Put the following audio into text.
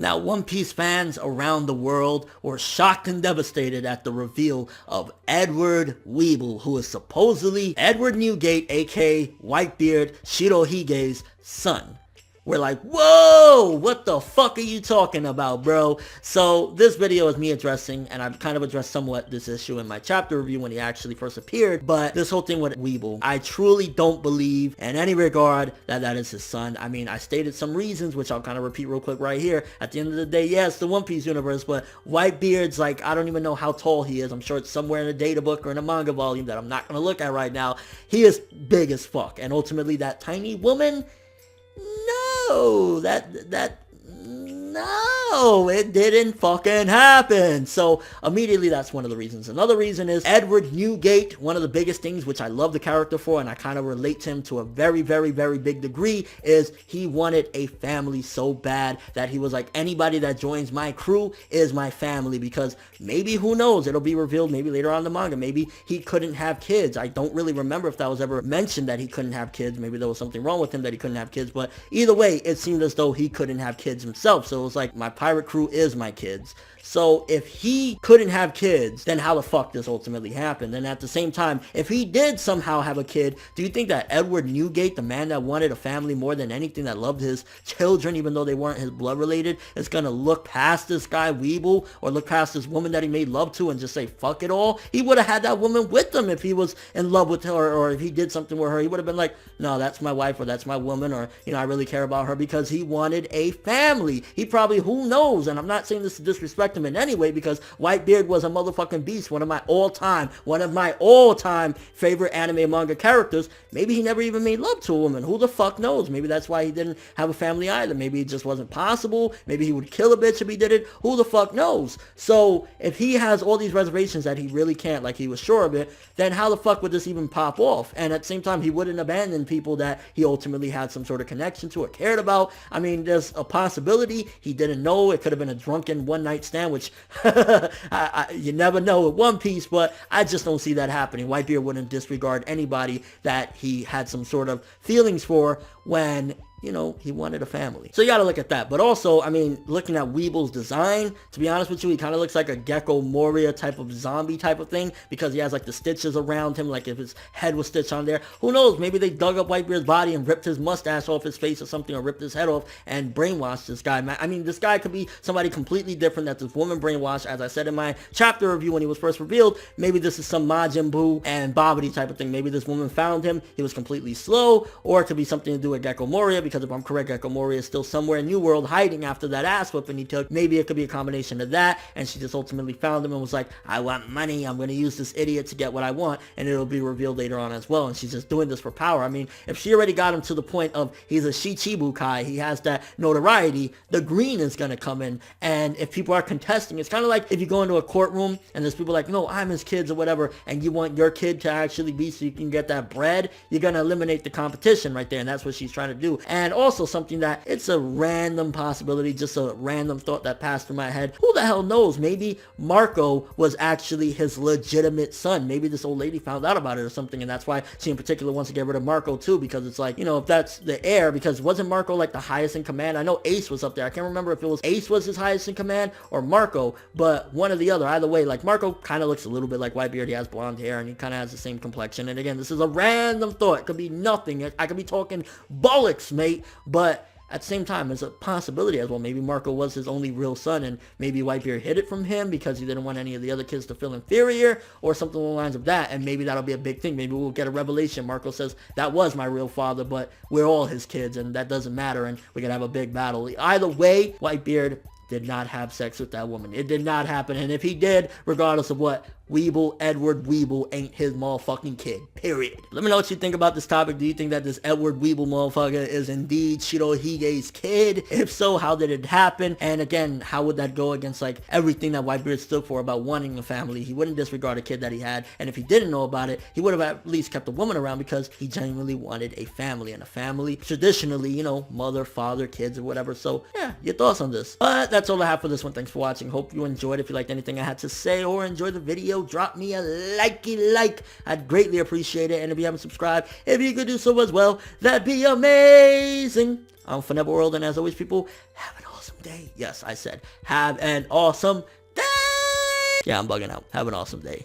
Now, One Piece fans around the world were shocked and devastated at the reveal of Edward Weeble, who is supposedly Edward Newgate, aka Whitebeard, Shirohige's son. We're like, whoa, what the fuck are you talking about, bro? So this video is me addressing, and I've kind of addressed somewhat this issue in my chapter review when he actually first appeared, but this whole thing with Weeble, I truly don't believe in any regard that that is his son. I mean, I stated some reasons, which I'll kind of repeat real quick right here. At the end of the day, yes, the One Piece universe, but Whitebeard's like, I don't even know how tall he is. I'm sure it's somewhere in a data book or in a manga volume that I'm not going to look at right now. He is big as fuck, and ultimately that tiny woman, no, no, it didn't fucking happen. So immediately that's one of the reasons. Another reason is Edward Newgate, one of the biggest things which I love the character for, and I kind of relate to him to a very, very, very big degree, is he wanted a family so bad that he was like, anybody that joins my crew is my family, because maybe, who knows, it'll be revealed maybe later on in the manga, maybe he couldn't have kids. I don't really remember if that was ever mentioned that he couldn't have kids. Maybe there was something wrong with him that he couldn't have kids, but either way, it seemed as though he couldn't have kids himself. So it was like, my pirate crew is my kids. So if he couldn't have kids, then how the fuck this ultimately happened? And at the same time, if he did somehow have a kid, do you think that Edward Newgate, the man that wanted a family more than anything, that loved his children even though they weren't his blood related, is gonna look past this guy Weeble, or look past this woman that he made love to and just say fuck it all? He would have had that woman with him if he was in love with her, or if he did something with her. He would have been like, no, that's my wife, or that's my woman, or, you know, I really care about her, because he wanted a family. He probably, who knows, and I'm not saying this to disrespect him in any way, because Whitebeard was a motherfucking beast, one of my all-time favorite anime and manga characters. Maybe he never even made love to a woman. Who the fuck knows? Maybe that's why he didn't have a family either. Maybe it just wasn't possible. Maybe he would kill a bitch if he did it. Who the fuck knows? So if he has all these reservations that he really can't, like he was sure of it, then how the fuck would this even pop off? And at the same time, he wouldn't abandon people that he ultimately had some sort of connection to or cared about. I mean, there's a possibility he didn't know. It could have been a drunken one-night stand, which you never know with One Piece, but I just don't see that happening. Whitebeard wouldn't disregard anybody that he had some sort of feelings for when, you know, he wanted a family. So you gotta look at that. But also, I mean, looking at Weeble's design, to be honest with you, he kind of looks like a Gecko Moria type of zombie type of thing, because he has like the stitches around him, like if his head was stitched on there. Who knows, maybe they dug up Whitebeard's body and ripped his mustache off his face or something, or ripped his head off and brainwashed this guy. I mean, this guy could be somebody completely different that this woman brainwashed. As I said in my chapter review when he was first revealed, maybe this is some Majin Buu and Babidi type of thing. Maybe this woman found him, he was completely slow, or it could be something to do with Gecko Moria, because if I'm correct, Gecko Moria is still somewhere in New World hiding after that ass whipping he took. Maybe it could be a combination of that, and she just ultimately found him and was like, I want money, I'm going to use this idiot to get what I want, and it'll be revealed later on as well, and she's just doing this for power. I mean, if she already got him to the point of he's a Shichibukai, he has that notoriety, the green is going to come in, and if people are contesting, it's kind of like if you go into a courtroom and there's people like, no, I'm his kids or whatever, and you want your kid to actually be so you can get that bread, you're going to eliminate the competition right there, and that's what she's trying to do. And also something that, it's a random possibility, just a random thought that passed through my head. Who the hell knows? Maybe Marco was actually his legitimate son. Maybe this old lady found out about it or something, and that's why she in particular wants to get rid of Marco too, because it's like, you know, if that's the heir, because wasn't Marco like the highest in command? I know Ace was up there. I can't remember if it was Ace was his highest in command or Marco, but one or the other. Either way, like Marco kind of looks a little bit like Whitebeard. He has blonde hair and he kind of has the same complexion. And again, this is a random thought. It could be nothing. I could be talking bollocks, mate, but at the same time, there's a possibility as well. Maybe Marco was his only real son, and maybe Whitebeard hid it from him because he didn't want any of the other kids to feel inferior, or something along the lines of that, and maybe that'll be a big thing. Maybe we'll get a revelation. Marco says, that was my real father, but we're all his kids, and that doesn't matter, and we can have a big battle. Either way, Whitebeard did not have sex with that woman. It did not happen, and if he did, regardless of what, Weeble, Edward Weeble, ain't his motherfucking kid. Period. Let me know what you think about this topic. Do you think that this Edward Weeble motherfucker is indeed Shirohige's kid? If so, how did it happen? And again, how would that go against like everything that Whitebeard stood for about wanting a family? He wouldn't disregard a kid that he had, and if he didn't know about it, he would have at least kept a woman around because he genuinely wanted a family, and a family traditionally, you know, mother, father, kids, or whatever. So yeah, your thoughts on this. But that's all I have for this one. Thanks for watching. Hope you enjoyed. If you liked anything I had to say or enjoyed the video, drop me a like. I'd greatly appreciate it. And if you haven't subscribed, if you could do so as well, that'd be amazing. I'm ForneverWorld, and as always, people, have an awesome awesome day. Yes, I said have an awesome day. Yeah, I'm bugging out. Have an awesome day.